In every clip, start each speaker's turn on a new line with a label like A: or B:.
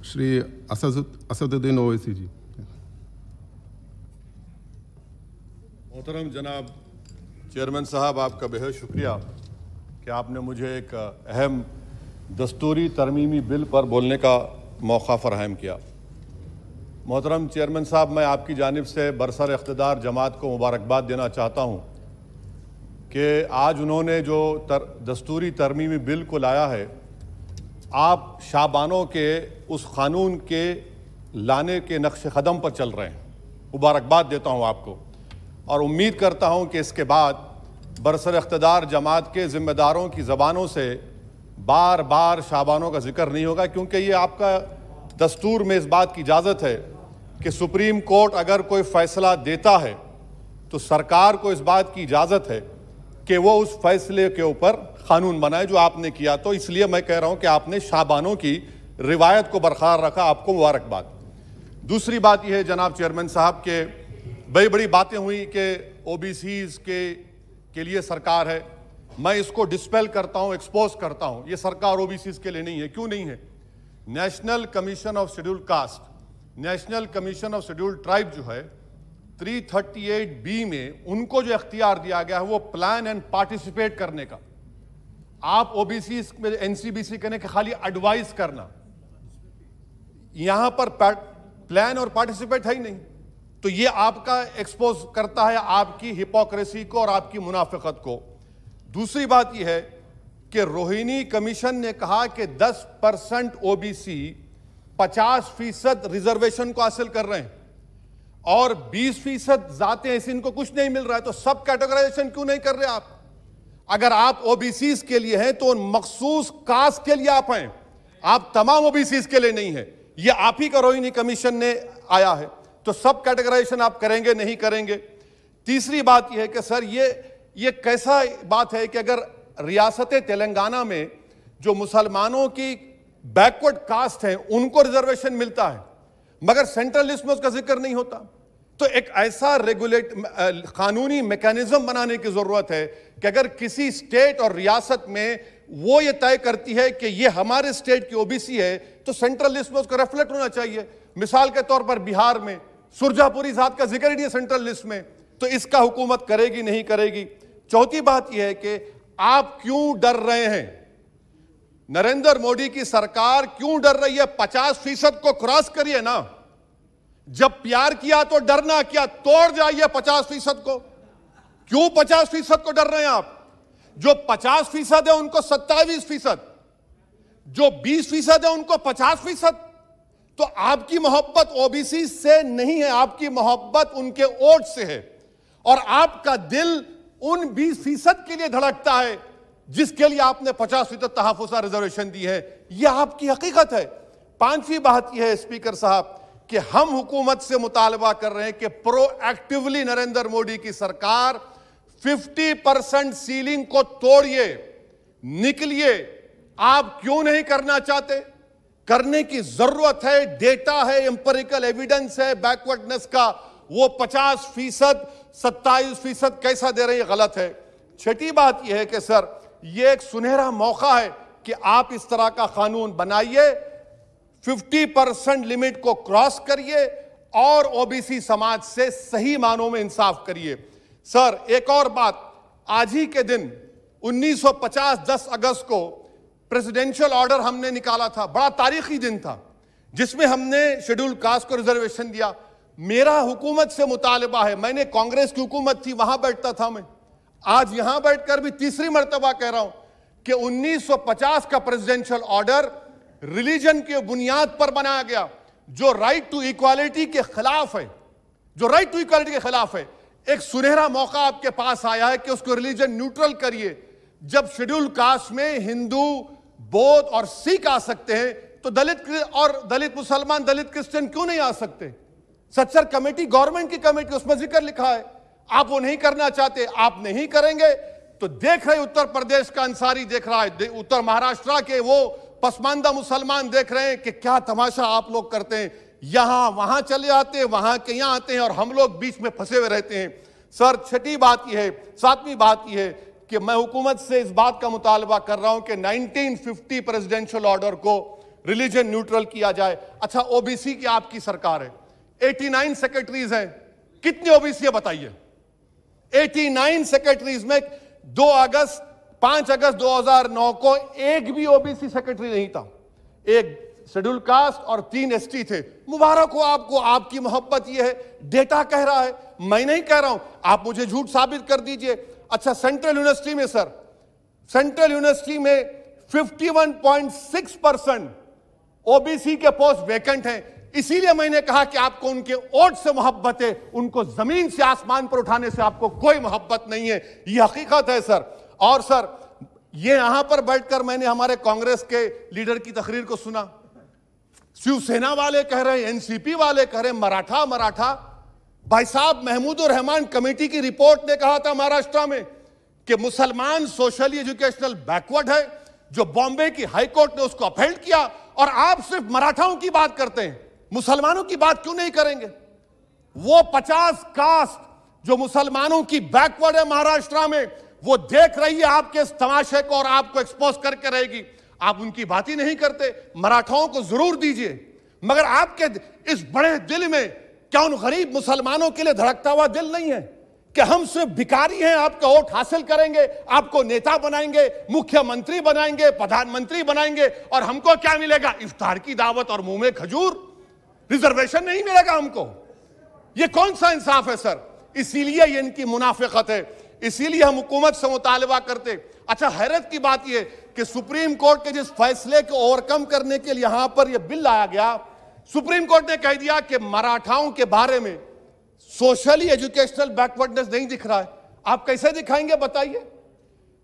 A: श्री असदुद्दीन ओवैसी जी।
B: मोहतरम जनाब चेयरमैन साहब, आपका बेहद शुक्रिया कि आपने मुझे एक अहम दस्तूरी तरमीमी बिल पर बोलने का मौका फराहम किया। मोहतरम चेयरमैन साहब, मैं आपकी जानिब से बरसर इख्तिदार जमात को मुबारकबाद देना चाहता हूँ कि आज उन्होंने जो दस्तूरी तरमीमी बिल को लाया है, आप शाबानों के उस कानून के लाने के नक्श कदम पर चल रहे हैं। मुबारकबाद देता हूँ आपको और उम्मीद करता हूँ कि इसके बाद बरसर इख्तिदार जमात के ज़िम्मेदारों की ज़बानों से बार बार शाबानों का जिक्र नहीं होगा, क्योंकि ये आपका दस्तूर में इस बात की इजाज़त है कि सुप्रीम कोर्ट अगर कोई फ़ैसला देता है तो सरकार को इस बात की इजाज़त है कि वो उस फैसले के ऊपर कानून बनाए, जो आपने किया। तो इसलिए मैं कह रहा हूं कि आपने शाबानों की रिवायत को बरकरार रखा, आपको मुबारकबाद। दूसरी बात यह है जनाब चेयरमैन साहब के बड़ी बड़ी बातें हुई कि ओबीसीज के लिए सरकार है। मैं इसको डिस्पेल करता हूं, एक्सपोज करता हूं। ये सरकार ओबीसीज के लिए नहीं है। क्यों नहीं है? National commission of scheduled caste, national commission of scheduled tribe जो है 338B में उनको जो इख्तियार दिया गया है वो प्लान एंड पार्टिसिपेट करने का। आप ओबीसी में एनसीबीसी कहने के खाली एडवाइस करना, यहां पर प्लान और पार्टिसिपेट है ही नहीं। तो ये आपका एक्सपोज करता है आपकी हिपोक्रेसी को और आपकी मुनाफिकत को। दूसरी बात यह है कि रोहिणी कमीशन ने कहा कि 10% ओबीसी 50% रिजर्वेशन को हासिल कर रहे हैं और 20% जाते हैं, इनको कुछ नहीं मिल रहा है। तो सब कैटेगराइजेशन क्यों नहीं कर रहे आप? अगर आप ओबीसीज के लिए हैं तो उन मखसूस कास्ट के लिए आप हैं, आप तमाम ओबीसीज के लिए नहीं है। यह आप ही का रोहिणी कमीशन ने आया है। तो सब कैटेगराइजेशन आप करेंगे नहीं करेंगे? तीसरी बात यह है कि सर ये कैसा बात है कि अगर रियासत तेलंगाना में जो मुसलमानों की बैकवर्ड कास्ट हैं उनको रिजर्वेशन मिलता है मगर सेंट्रल लिस्ट में उसका जिक्र नहीं होता। तो एक ऐसा कानूनी मैकेनिज्म बनाने की जरूरत है कि अगर किसी स्टेट और रियासत में वो ये तय करती है कि ये हमारे स्टेट की ओबीसी है तो सेंट्रल लिस्ट में उसका रिफ्लेक्ट होना चाहिए। मिसाल के तौर पर बिहार में सुरजापुरी जात का जिक्र ही नहीं है सेंट्रल लिस्ट में, तो इसका हुकूमत करेगी नहीं करेगी। चौथी बात यह है कि आप क्यों डर रहे हैं? नरेंद्र मोदी की सरकार क्यों डर रही है? 50% को क्रॉस करिए ना। जब प्यार किया तो डरना क्या, तोड़ जाइए 50% को। क्यों 50% को डर रहे हैं आप? जो 50% है उनको 27%, जो 20% है उनको 50%। तो आपकी मोहब्बत ओबीसी से नहीं है, आपकी मोहब्बत उनके वोट से है और आपका दिल उन 20% के लिए धड़कता है जिसके लिए आपने 50% तहफ़्फ़ुज़ रिजर्वेशन दी है। यह आपकी हकीकत है। पांचवी बात यह है स्पीकर साहब कि हम हुकूमत से मुतालबा कर रहे हैं कि प्रोएक्टिवली नरेंद्र मोदी की सरकार 50% सीलिंग को तोड़िए, निकलिए। आप क्यों नहीं करना चाहते? करने की जरूरत है, डेटा है, एम्पिरिकल एविडेंस है बैकवर्डनेस का। वो 50%, 27% कैसा दे रहे हैं, गलत है। छठी बात यह है कि सर ये एक सुनहरा मौका है कि आप इस तरह का कानून बनाइए, 50% लिमिट को क्रॉस करिए और ओबीसी समाज से सही मानों में इंसाफ करिए। सर एक और बात, आज ही के दिन 1950 10 अगस्त को प्रेसिडेंशियल ऑर्डर हमने निकाला था, बड़ा तारीखी दिन था जिसमें हमने शेड्यूल्ड कास्ट को रिजर्वेशन दिया। मेरा हुकूमत से मुतालबा है, मैंने कांग्रेस की हुकूमत थी वहां बैठता था मैं, आज यहां बैठकर भी तीसरी मर्तबा कह रहा हूं कि 1950 का प्रेसिडेंशियल ऑर्डर रिलीजन की बुनियाद पर बनाया गया जो राइट टू इक्वालिटी के खिलाफ है, जो राइट टू इक्वालिटी के खिलाफ है। एक सुनहरा मौका आपके पास आया है कि उसको रिलीजन न्यूट्रल करिए। जब शेड्यूल्ड कास्ट में हिंदू, बौद्ध और सिख आ सकते हैं तो दलित मुसलमान, दलित क्रिश्चियन क्यों नहीं आ सकते? सच्चर कमेटी गवर्नमेंट की कमेटी, उसमें जिक्र लिखा है। आप वो नहीं करना चाहते, आप नहीं करेंगे तो देख रहे उत्तर प्रदेश का अंसारी देख रहा है, उत्तर महाराष्ट्र के वो पसमानदा मुसलमान देख रहे हैं कि क्या तमाशा आप लोग करते हैं। यहां वहां चले आते हैं, वहां के यहां आते हैं और हम लोग बीच में फंसे हुए रहते हैं। सर छठी बात यह है, सातवीं बात यह है कि मैं हुकूमत से इस बात का मुतालबा कर रहा हूं कि 1950 प्रेसिडेंशियल ऑर्डर को रिलीजन न्यूट्रल किया जाए। अच्छा, ओबीसी की आपकी सरकार है, 89 सेक्रेटरीज हैं, कितनी ओबीसी है बताइए? 89 सेक्रेटरीज में 5 अगस्त 2009 को एक भी ओबीसी सेक्रेटरी नहीं था, एक शेड्यूल कास्ट और 3 एसटी थे। मुबारक हो आपको, आपकी मोहब्बत ये है, डेटा कह रहा है, मैं नहीं कह रहा हूं, आप मुझे झूठ साबित कर दीजिए। अच्छा, सेंट्रल यूनिवर्सिटी में सर, सेंट्रल यूनिवर्सिटी में 51.6% ओबीसी के पोस्ट वैकेंट हैं। इसीलिए मैंने कहा कि आपको उनके वोट से मोहब्बत है, उनको जमीन से आसमान पर उठाने से आपको कोई मोहब्बत नहीं है, यह हकीकत है सर। और सर, ये यहां पर बैठकर मैंने हमारे कांग्रेस के लीडर की तकरीर को सुना, शिवसेना वाले कह रहे हैं, एनसीपी वाले कह रहे हैं मराठा मराठा। भाई साहब, महमूदुर रहमान कमेटी की रिपोर्ट ने कहा था महाराष्ट्र में कि मुसलमान सोशली एजुकेशनल बैकवर्ड है, जो बॉम्बे की हाईकोर्ट ने उसको अपहेल्ड किया, और आप सिर्फ मराठाओं की बात करते हैं, मुसलमानों की बात क्यों नहीं करेंगे? वो 50 कास्ट जो मुसलमानों की बैकवर्ड है महाराष्ट्र में, वो देख रही है आपके इस तमाशे को और आपको एक्सपोज करके रहेगी। आप उनकी बात ही नहीं करते। मराठाओं को जरूर दीजिए, मगर आपके इस बड़े दिल में क्या उन गरीब मुसलमानों के लिए धड़कता हुआ दिल नहीं है कि हम सिर्फ भिखारी हैं, आपका वोट हासिल करेंगे, आपको नेता बनाएंगे, मुख्यमंत्री बनाएंगे, प्रधानमंत्री बनाएंगे, और हमको क्या मिलेगा? इफ्तार की दावत और मुंह में खजूर, रिजर्वेशन नहीं मिलेगा हमको। ये कौन सा इंसाफ है सर? इसीलिए ये इनकी मुनाफिकत है, इसीलिए हम हुकूमत से मुतालबा करते। अच्छा, हैरत की बात यह कि सुप्रीम कोर्ट के जिस फैसले को ओवरकम करने के लिए यहां पर यह बिल लाया गया, सुप्रीम कोर्ट ने कह दिया कि मराठाओं के बारे में सोशली एजुकेशनल बैकवर्डनेस नहीं दिख रहा है। आप कैसे दिखाएंगे बताइए?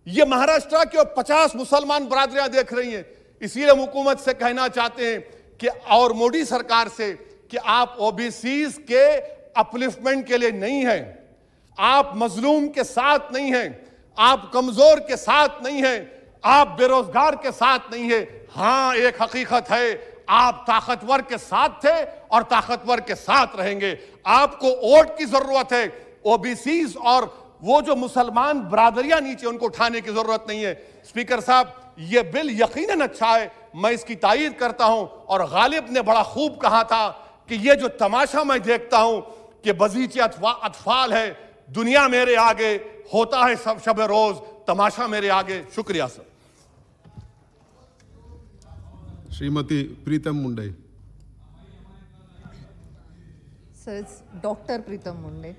B: ये महाराष्ट्र के 50 मुसलमान बरादरियां देख रही हैं। इसीलिए हम हुकूमत से कहना चाहते हैं कि, और मोदी सरकार से, कि आप ओबीसीज के अपलिफ्टमेंट के लिए नहीं हैं, आप मजलूम के साथ नहीं हैं, आप कमजोर के साथ नहीं हैं, आप बेरोजगार के साथ नहीं है। हां, एक हकीकत है, आप ताकतवर के साथ थे और ताकतवर के साथ रहेंगे। आपको वोट की जरूरत है, ओबीसीज और वो जो मुसलमान बरादरियां नीचे, उनको उठाने की जरूरत नहीं है। स्पीकर साहब, यह बिल यकीनन अच्छा है, मैं इसकी तायीद करता हूं। और गालिब ने बड़ा खूब कहा था कि यह जो तमाशा मैं देखता हूं कि बजीचे अतफाल है, दुनिया मेरे आगे, होता है सब शब रोज, तमाशा मेरे आगे। शुक्रिया sir.
A: Shrimati Pritam Munde.
C: Sir, doctor Pritam Munde.